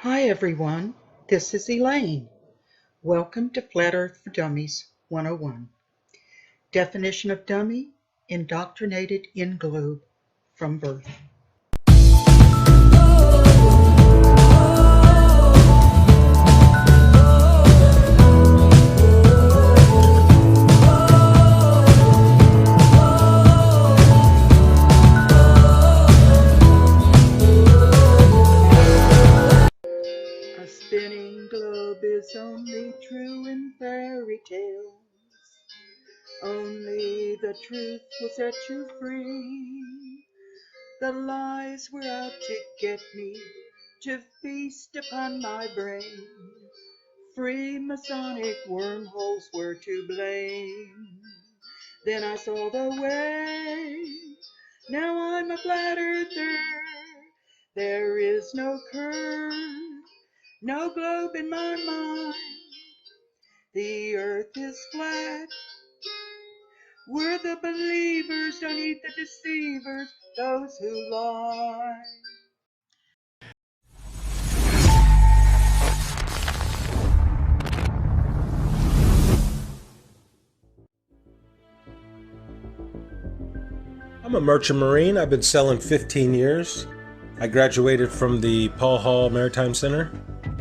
Hi everyone, this is Elaine. Welcome to Flat Earth for Dummies 101. Definition of dummy, indoctrinated in globe from birth. A spinning globe is only true in fairy tales. Only the truth will set you free. The lies were out to get me, to feast upon my brain. Free Masonic wormholes were to blame. Then I saw the way. Now I'm a flat earther. There is no curve, no globe in my mind. The earth is flat. We're the believers, don't eat the deceivers, those who lie. I'm a merchant marine. I've been sailing 15 years. I graduated from the Paul Hall Maritime Center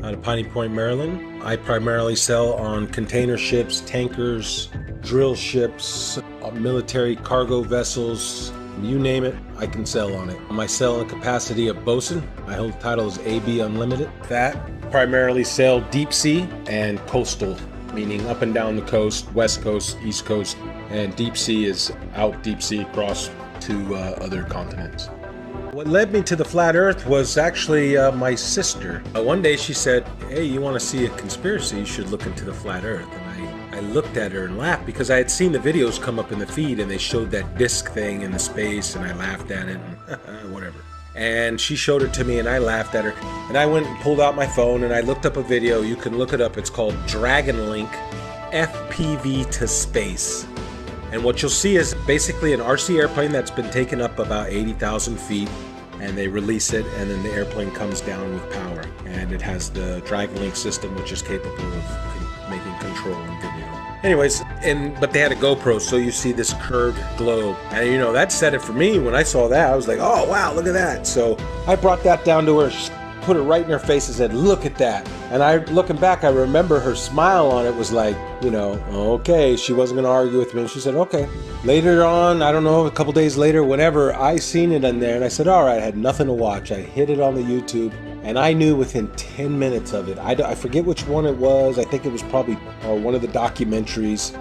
out of Piney Point, Maryland. I primarily sail on container ships, tankers, drill ships, military cargo vessels, you name it, I can sail on it. I sail in the capacity of bosun. My whole title is AB Unlimited. That primarily sail deep sea and coastal, meaning up and down the coast, west coast, east coast, and deep sea is out deep sea across to other continents. What led me to the flat earth was actually my sister. One day she said, hey, you want to see a conspiracy, you should look into the flat earth. And I looked at her and laughed because I had seen the videos come up in the feed and they showed that disc thing in the space and I laughed at it and whatever. And she showed it to me and I laughed at her. And I went and pulled out my phone and I looked up a video. You can look it up. It's called Dragon Link FPV to Space. And what you'll see is basically an RC airplane that's been taken up about 80,000 feet, and they release it, and then the airplane comes down with power. And it has the Dragon Link system, which is capable of making control and video. Anyways, but they had a GoPro, so you see this curved globe. And you know, that said it for me. When I saw that, I was like, oh wow, look at that. So I brought that down to her, put it right in her face and said, look at that. And looking back, I remember her smile on it was like, you know, okay, she wasn't going to argue with me. And she said, okay. Later on, I don't know, a couple days later, whenever I seen it in there, and I said, all right, I had nothing to watch. I hit it on the YouTube, and I knew within 10 minutes of it. I forget which one it was. I think it was probably one of the documentaries,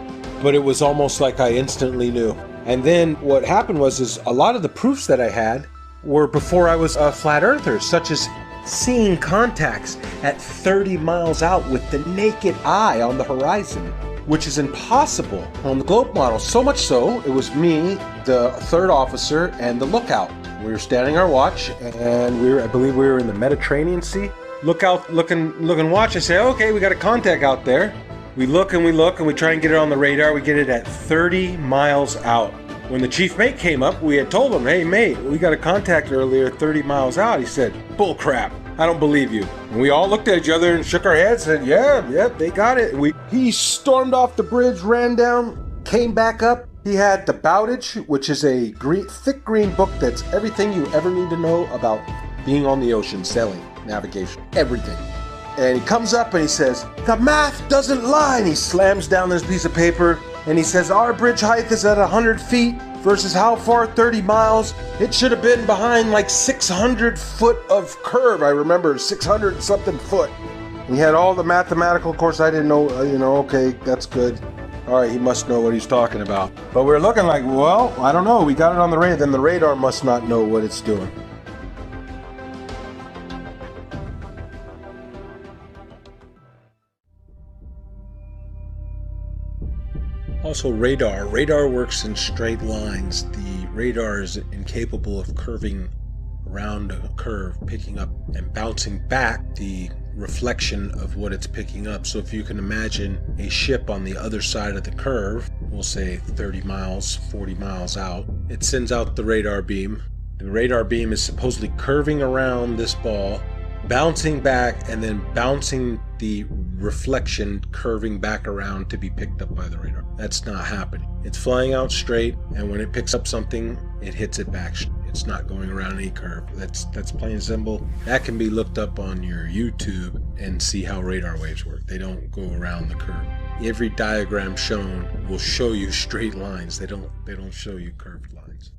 but it was almost like I instantly knew. And then what happened was a lot of the proofs that I had were before I was a flat earther, such as seeing contacts at 30 miles out with the naked eye on the horizon, which is impossible on the globe model. So much so, it was me, the third officer, and the lookout. We were standing our watch, and I believe we were in the Mediterranean Sea. Lookout, looking watch, I say, okay, we got a contact out there. We look, and we try and get it on the radar. We get it at 30 miles out. When the chief mate came up, we had told him, hey mate, we got a contact earlier 30 miles out. He said, bull crap, I don't believe you. And we all looked at each other and shook our heads and said, yeah, they got it. He stormed off the bridge, ran down, came back up. He had the Bowdage, which is a thick green book that's everything you ever need to know about being on the ocean, sailing, navigation, everything. And he comes up and he says, the math doesn't lie. And he slams down this piece of paper and he says, our bridge height is at 100 feet versus how far? 30 miles. It should have been behind like 600 foot of curve. I remember 600 and something foot. He had all the mathematical, of course I didn't know, okay, that's good. All right, he must know what he's talking about. But we're looking like, well, I don't know. We got it on the radar. Then the radar must not know what it's doing. Also radar. Radar works in straight lines. The radar is incapable of curving around a curve, picking up and bouncing back the reflection of what it's picking up. So if you can imagine a ship on the other side of the curve, we'll say 30 miles, 40 miles out, it sends out the radar beam. The radar beam is supposedly curving around this ball bouncing back and then bouncing the reflection curving back around to be picked up by the radar. That's not happening. It's flying out straight, and when it picks up something, it hits it back. It's not going around any curve. That's plain and simple. That can be looked up on your YouTube and see how radar waves work. They don't go around the curve. Every diagram shown will show you straight lines. They don't show you curved lines.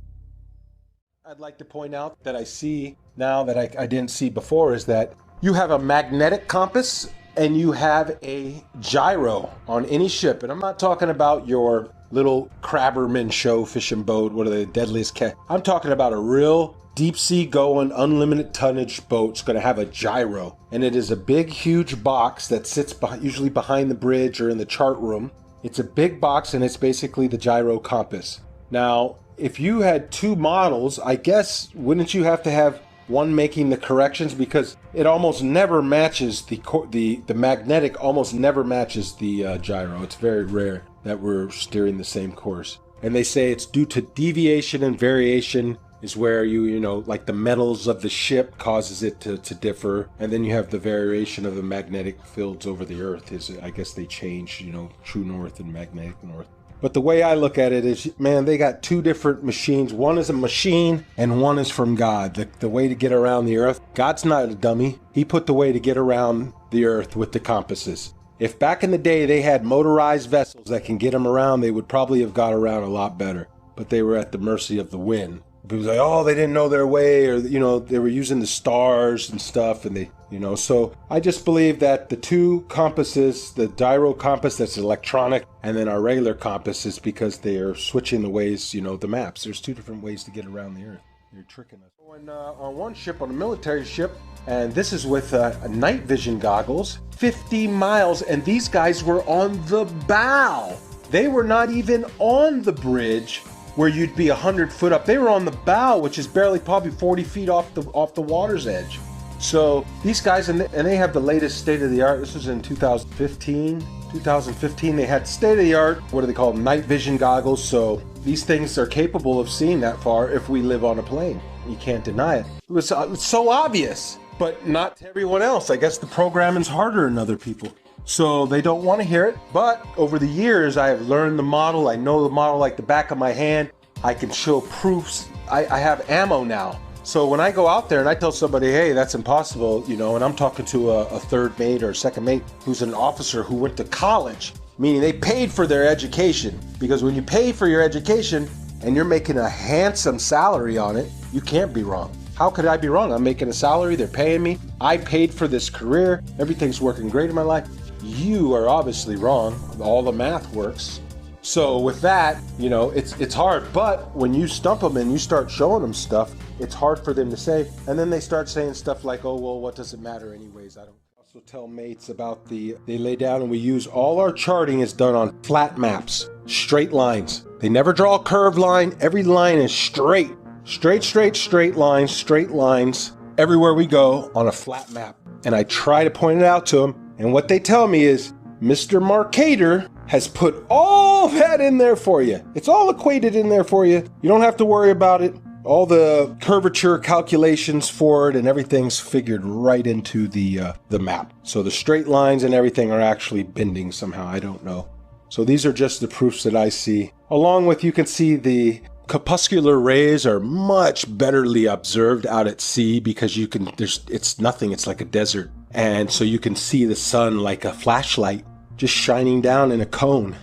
I'd like to point out that I see now that I didn't see before is that you have a magnetic compass and you have a gyro on any ship. And I'm not talking about your little crabberman show fishing boat, what are they, deadliest cat. I'm talking about a real deep sea going unlimited tonnage boat. It's going to have a gyro, and it is a big huge box that sits usually behind the bridge or in the chart room. It's a big box, and it's basically the gyro compass. Now if you had two models, I guess wouldn't you have to have one making the corrections, because it almost never matches the magnetic almost never matches the gyro. It's very rare that we're steering the same course, and they say it's due to deviation and variation is where you know, like the metals of the ship causes it to differ, and then you have the variation of the magnetic fields over the earth is, I guess they change, you know, true north and magnetic north. But the way I look at it is, man, they got two different machines. One is a machine and one is from God. The way to get around the earth. God's not a dummy. He put the way to get around the earth with the compasses. If back in the day they had motorized vessels that can get them around, they would probably have got around a lot better. But they were at the mercy of the wind. People like, oh, they didn't know their way, or, you know, they were using the stars and stuff, and they, you know, so I just believe that the two compasses, the gyro compass that's electronic, and then our regular compass is because they are switching the ways, you know, the maps. There's two different ways to get around the earth. You're tricking us. On one ship, on a military ship, and this is with night vision goggles, 50 miles, and these guys were on the bow. They were not even on the bridge where you'd be 100 foot up. They were on the bow, which is barely probably 40 feet off the water's edge. So these guys, and they have the latest state-of-the-art. This was in 2015. 2015, they had state-of-the-art, what do they call them, night vision goggles. So these things are capable of seeing that far if we live on a plane. You can't deny it. It was so obvious, but not to everyone else. I guess the programming's harder than other people, so they don't want to hear it. But over the years, I have learned the model. I know the model like the back of my hand. I can show proofs. I have ammo now. So when I go out there and I tell somebody, hey, that's impossible, you know, and I'm talking to a third mate or a second mate who's an officer who went to college, meaning they paid for their education. Because when you pay for your education and you're making a handsome salary on it, you can't be wrong. How could I be wrong? I'm making a salary, they're paying me, I paid for this career, everything's working great in my life. You are obviously wrong. All the math works. So with that, you know, it's hard. But when you stump them and you start showing them stuff, it's hard for them to say. And then they start saying stuff like, oh, well, what does it matter anyways? I don't. Also tell mates about they lay down, and we use all our charting is done on flat maps, straight lines. They never draw a curved line. Every line is straight lines everywhere we go on a flat map. And I try to point it out to them. And what they tell me is, Mr. Marcator has put all that in there for you. It's all equated in there for you. You don't have to worry about it. All the curvature calculations for it and everything's figured right into the map. So the straight lines and everything are actually bending somehow. I don't know. So these are just the proofs that I see. Along with, you can see the crepuscular rays are much betterly observed out at sea, because you can, it's nothing, it's like a desert. And so you can see the sun like a flashlight just shining down in a cone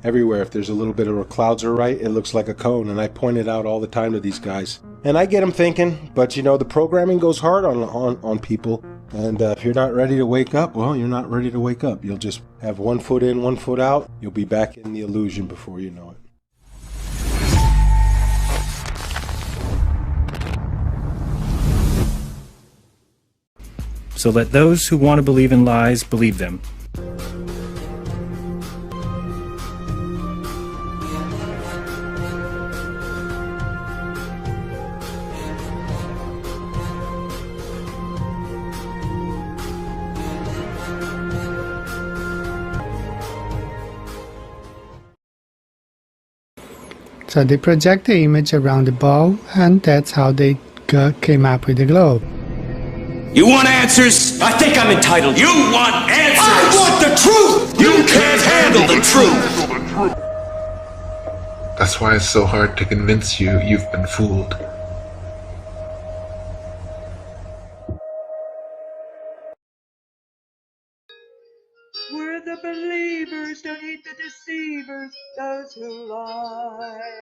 everywhere. If there's a little bit of a clouds are right, it looks like a cone. And I point it out all the time to these guys. And I get them thinking, but you know, the programming goes hard on people. And if you're not ready to wake up, well, you're not ready to wake up. You'll just have 1 foot in, 1 foot out. You'll be back in the illusion before you know it. So let those who want to believe in lies believe them. So they project the image around the ball, and that's how they came up with the globe. You want answers? I think I'm entitled. You want answers? I want the truth! You can't handle the truth! That's why it's so hard to convince you you've been fooled. We're the believers, don't heed the deceivers, those who lie.